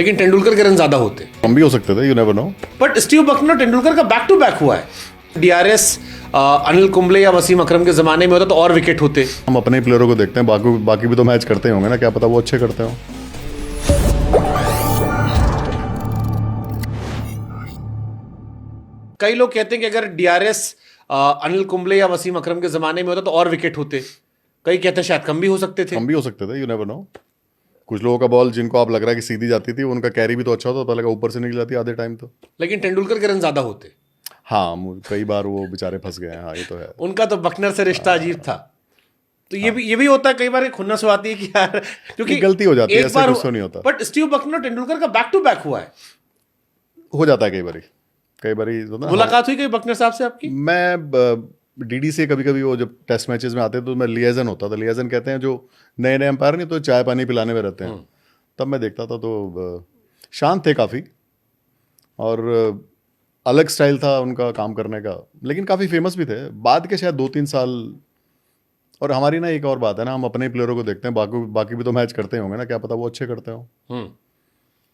लेकिन तेंदुलकर के रन ज्यादा होते, कम भी हो सकते थे, you never know. But Steve Bucknor Tendulkar का बैक टू बैक हुआ है। डीआरएस अनिल कुंबले या वसीम अकरम के जमाने में होता तो और विकेट होते। हम अपने ही प्लेयरों को देखते हैं, बाकी भी तो मैच करते ही होंगे ना, क्या पता वो अच्छे करते हो। कई लोग कहते हैं कि अगर डीआरएस अनिल कुंबले या वसीम अकरम के जमाने में होता तो और विकेट होते। कई कहते हैं शायद कम भी हो सकते थे। कम भी हो सकते थे, यू नेवर नो। कुछ लोगों का बॉल जिनको आप लग रहा है कि सीधी जाती थी, उनका कैरी भी तो अच्छा होता, पहले ऊपर से निकल जाती आधे टाइम तो। लेकिन तेंदुलकर के रन ज्यादा होते। हाँ, कई बार वो बेचारे फंस गए हैं। हाँ, ये तो है। उनका तो बकनर से रिश्ता अजीब था। तो ये भी होता है कई बार, खुन्नस आती है कि यार, क्योंकि गलती हो जाती है, एक ऐसे बार कुछ तो नहीं होता। बट स्टीव बकनर तेंदुलकर का बैक टू बैक हुआ है। हो जाता है कई बारी तो ना। मुलाकात हुई कई बकनर साहब से आपकी? मैं डीडी से कभी कभी वो जब टेस्ट मैचेस में आते हैं तो मैं लिएजन होता था। लिएजन कहते हैं जो नए नए अंपायर नहीं तो चाय पानी पिलाने में रहते हैं, तब मैं देखता था। तो शांत थे काफ़ी, और अलग स्टाइल था उनका काम करने का, लेकिन काफ़ी फेमस भी थे बाद के शायद 2-3 साल। और हमारी ना एक और बात है ना, हम अपने ही प्लेयरों को देखते हैं, बाकी भी तो मैच करते ही होंगे ना, क्या पता वो अच्छे करते हो।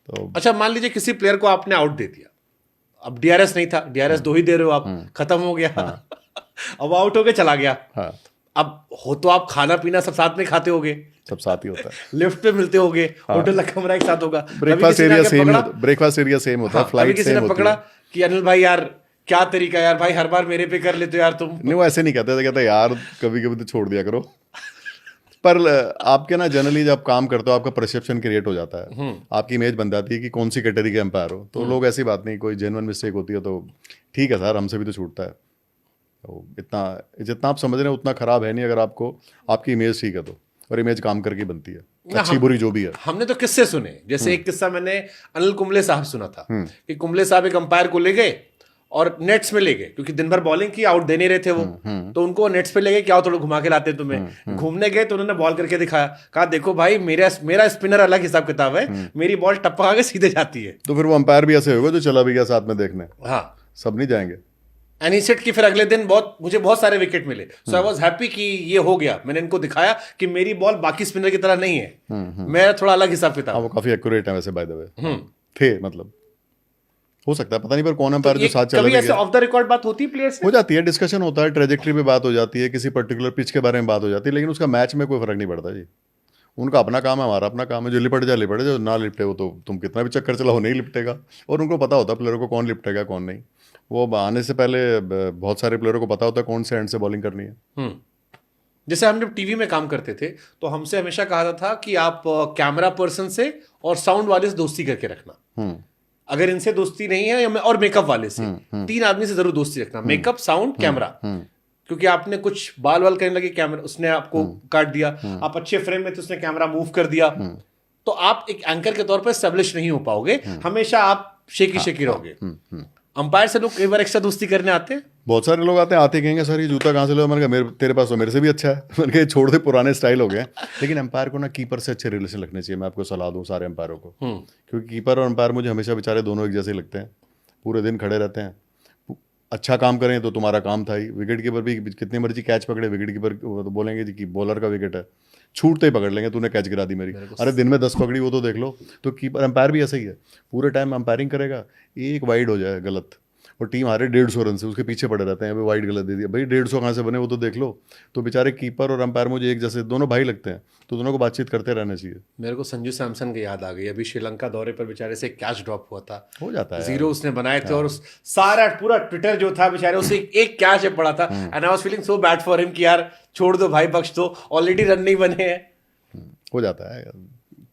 तो अच्छा, मान लीजिए किसी प्लेयर को आपने आउट दे दिया, अब डीआरएस नहीं था, डीआरएस 2 ही दे रहे हो आप, खत्म हो गया। अब आउट होके चला गया। हाँ, अब हो तो आप खाना पीना सब साथ में खाते होगे, सब साथ ही होता है। लिफ्ट पे मिलते होगे, होटल का कमरा एक साथ होगा। ब्रेकफास्ट एरिया सेम होता है, ब्रेकफस्ट एरिया सेम होता है, कभी फ्लाइट किसी सेम ने होती पकड़ा है। कि अनिल भाई यार क्या तरीका यार, भाई हर बार मेरे पे कर लेते हो यार तुम। नहीं, वो ऐसे नहीं कहते थे, कहते यार कभी कभी तो छोड़ दिया करो। पर आपके ना जनरली जब काम करते हो आपका परसेप्शन क्रिएट हो जाता है, आपकी इमेज बन जाती है कि कौन सी कैटेगरी के एम्पायर हो। तो लोग ऐसी बात नहीं, कोई जेन्युइन मिस्टेक होती है तो ठीक है सर, हमसे भी तो छूटता है। तो इतना जितना आप समझ रहे हैं उतना खराब है नहीं, अगर आपकी इमेज ठीक है तो। और इमेज काम करके बनती है, अच्छी बुरी जो भी है। हमने तो किस्से सुने, जैसे एक किस्सा मैंने अनिल कुंबले साहब सुना था कि कुंबले साहब एक अंपायर को ले गए और नेट्स में ले गए, क्योंकि दिन भर बॉलिंग की, आउट दे नहीं रहे थे वो। तो उनको नेट्स पे ले गए, क्या थोड़ा घुमा के लाते तुम्हें। घूमने गए तो उन्होंने बॉल करके दिखाया, कहा देखो भाई मेरा स्पिनर अलग हिसाब किताब है, मेरी बॉल टप्पा के सीधे जाती है। तो फिर वो अंपायर भी ऐसे होगा जो चला भी गया साथ में देखने। हाँ, सब नहीं जाएंगे। एनीसेट की फिर अगले दिन मुझे बहुत सारे विकेट मिले, सो आई वाज हैप्पी कि ये हो गया। मैंने इनको दिखाया कि मेरी बॉल बाकी स्पिनर की तरह नहीं है, मेरा थोड़ा अलग हिसाब हाँ, किताब। वो काफी एक्यूरेट है वैसे, बाय द वे। थे मतलब, हो सकता है, पता नहीं, पर कौन अंपायर जो साथ चला कभी भी ऐसे गया। ऑफ द रिकॉर्ड बात होती है प्लेयर से? हो जाती है, डिस्कशन होता है, ट्रेजेक्ट्री पे बात हो जाती है, किसी पर्टिकुलर पिच के बारे में बात हो जाती है, लेकिन उसका मैच में कोई फर्क नहीं पड़ता जी। उनका अपना काम है, हमारा अपना काम है। जो लिपट जाए, जो ना लिपटे वो तो तुम कितना भी चक्कर चलाओ नहीं लिपटेगा। और उनको पता होता है प्लेयर को कौन लिपटेगा कौन नहीं। वो आने से पहले बहुत सारे प्लेयरों को पता होता है कौन से एंड से बॉलिंग करनी है। जैसे हम जब टीवी में काम करते थे तो हमसे हमेशा कहा जाता था कि आप कैमरा पर्सन से और साउंड वाले से दोस्ती करके रखना। अगर इनसे दोस्ती नहीं है और मेकअप वाले से, 3 आदमी से जरूर दोस्ती रखना, मेकअप, साउंड, कैमरा। क्योंकि आपने कुछ बाल वाल करने लगे, कैमरा उसने आपको काट दिया, आप अच्छे फ्रेम में थे, उसने कैमरा मूव कर दिया, तो आप एक एंकर के तौर पर एस्टेब्लिश नहीं हो पाओगे, हमेशा आप शेकी रहोगे। अंपायर से लोग कई बार एक्स्ट्रा दोस्ती करने आते हैं। बहुत सारे लोग आते कहेंगे सर ये जूता कहाँ से लो। मैंने कहा तेरे पास हो, मेरे से भी अच्छा है। मैंने कहा छोड़ दे, पुराने स्टाइल हो गए। लेकिन एम्पायर को ना कीपर से अच्छे रिलेशन रखने चाहिए, मैं आपको सलाह दूं सारे एम्पायरों को। क्योंकि कीपर और एम्पायर मुझे हमेशा बेचारे दोनों एक जैसे लगते हैं, पूरे दिन खड़े रहते हैं। अच्छा काम करें तो तुम्हारा काम था ही। विकेट कीपर भी कितनी मर्जी कैच पकड़े, विकेट कीपर तो बोलेंगे जी कि बॉलर का विकेट है, छूटते ही पकड़ लेंगे, तूने कैच गिरा दी मेरी। अरे दिन में 10 पकड़ी, वो तो देख लो। तो कीपर एम्पायर भी ऐसा ही है, पूरे टाइम एम्पायरिंग करेगा, एक वाइड हो जाए गलत और टीम हारे 150 रन से, उसके पीछे पड़े रहते हैं, अभी वाइड गलत दे दिया भाई, 150 कहाँ से बने वो तो देख लो। तो बेचारे कीपर और अंपायर मुझे एक जैसे दोनों भाई लगते हैं, तो दोनों को बातचीत करते रहना चाहिए। मेरे को संजू सैमसन की याद आ गई, अभी श्रीलंका दौरे पर बेचारे से कैच ड्रॉप हुआ था, हो जाता है, 0 उसने बनाए थे, और सारा पूरा ट्विटर जो था बेचारे, उसे एक कैच है पड़ा था, and I was feeling so bad for him कि यार छोड़ दो भाई, बख्श दो, ऑलरेडी रन नहीं बने हैं। हो जाता है,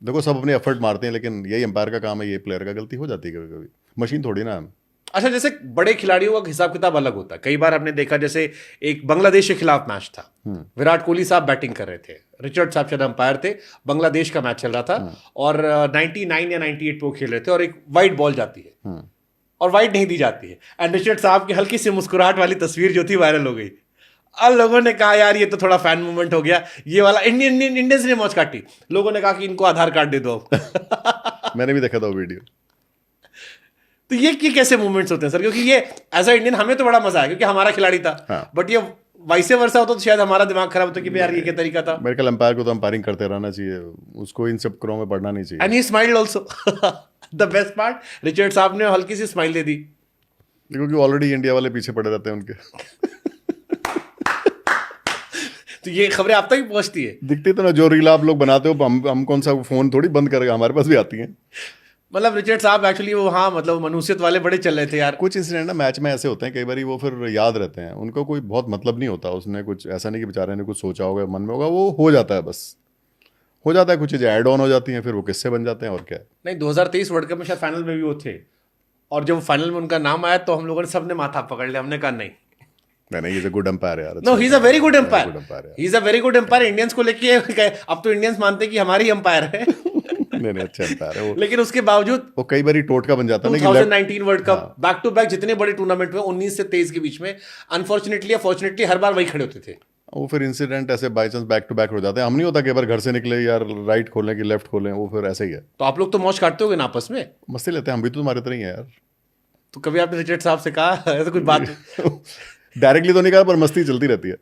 देखो सब अपने एफर्ट मारते हैं, लेकिन यही अंपायर का काम है, ये प्लेयर का गलती हो जाती है कभी कभी, मशीन थोड़ी ना हम। अच्छा, जैसे बड़े खिलाड़ियों का हिसाब किताब अलग होता है। कई बार आपने देखा, जैसे एक बांग्लादेश के खिलाफ मैच था, विराट कोहली साहब बैटिंग कर रहे थे, रिचर्ड साहब शायद अंपायर थे, बांग्लादेश का मैच चल रहा था, और 99 या 98 पे वो खेल रहे थे, और एक वाइड बॉल जाती है और वाइड नहीं दी जाती है, एंड रिचर्ड साहब की हल्की सी मुस्कुराहट वाली तस्वीर जो थी वायरल हो गई। अब लोगों ने कहा यार ये तो थोड़ा फैन मूवमेंट हो गया, ये वाला इंडियंस ने मौज काटी। लोगों ने कहा कि इनको आधार कार्ड दे दो। मैंने भी देखा था वो वीडियो। तो ये कैसे मूवमेंट्स होते हैं सर? क्योंकि ये एज अ इंडियन हमें तो बड़ा मजा है क्योंकि हमारा खिलाड़ी था, बट ये वाइसे वर्सा होता तो शायद हमारा दिमाग खराब होता कि यार ये क्या तरीका था। मेरे ख्याल अंपायर को तो अंपायरिंग करते रहना चाहिए, उसको इन सब क्रमों में पढ़ना नहीं चाहिए। And he smiled also. The best part, Richard साहब ने हल्की सी स्माइल दे दी, क्योंकि ऑलरेडी इंडिया वाले पीछे पड़े रहते हैं उनके। तो ये खबरें आप तक ही पहुंचती है। दिखती तो ना, जो रील आप लोग बनाते हो, हम कौन सा फोन थोड़ी बंद करेगा, हमारे पास भी आती हैं। मतलब रिचर्ड साहब एक्चुअली वो, हाँ मतलब मनुष्यत वाले बड़े चल रहे थे यार। कुछ इंसिडेंट ना मैच में ऐसे होते हैं, कई बार वो फिर याद रहते हैं, उनको कोई बहुत मतलब नहीं होता, उसने कुछ ऐसा नहीं कि बेचारे ने कुछ सोचा होगा मन में होगा, वो हो जाता है, बस हो जाता है, कुछ चीज़ें ऐड ऑन हो जाती हैं, फिर वो किस्से बन जाते हैं, और क्या है। नहीं 2023 वर्ल्ड कप में शायद फाइनल में भी वो थे, और जब फाइनल में उनका नाम आया तो हम लोगों ने सबने माथा पकड़ लिया, हमने कहा नहीं नहीं, इज अ गुड एम्पायर यार। No, he is a very good umpire, है। He is a very good umpire. Indians को लेके अब तो इंडियंस मानते हैं कि हमारी एम्पायर है। नहीं अच्छा एम्पायर है वो, लेकिन उसके बावजूद वो कई बार टोटका बन जाता है। 2019 world cup back to back जितने बड़े टूर्नामेंट में 19 से 23 के बीच में अनफॉर्चुनेटली या फॉर्चुनेटली हर बार वही खड़े होते थे। वो फिर इंसिडेंट ऐसे by chance back to back हो जाते हैं। हम नहीं होता कि एक बार घर से निकले यार राइट खोलें कि लेफ्ट खोलें, वो फिर ऐसे ही है। तो आप लोग तो मौज काटते होगे ना आपस में, मस्ती लेते हैं, हम भी तो तुम्हारे तरह ही है यार। तो कभी आपने रिचर्ड साहब से कहा ऐसा कुछ बात? डायरेक्टली तो नहीं कहा, पर मस्ती चलती रहती है।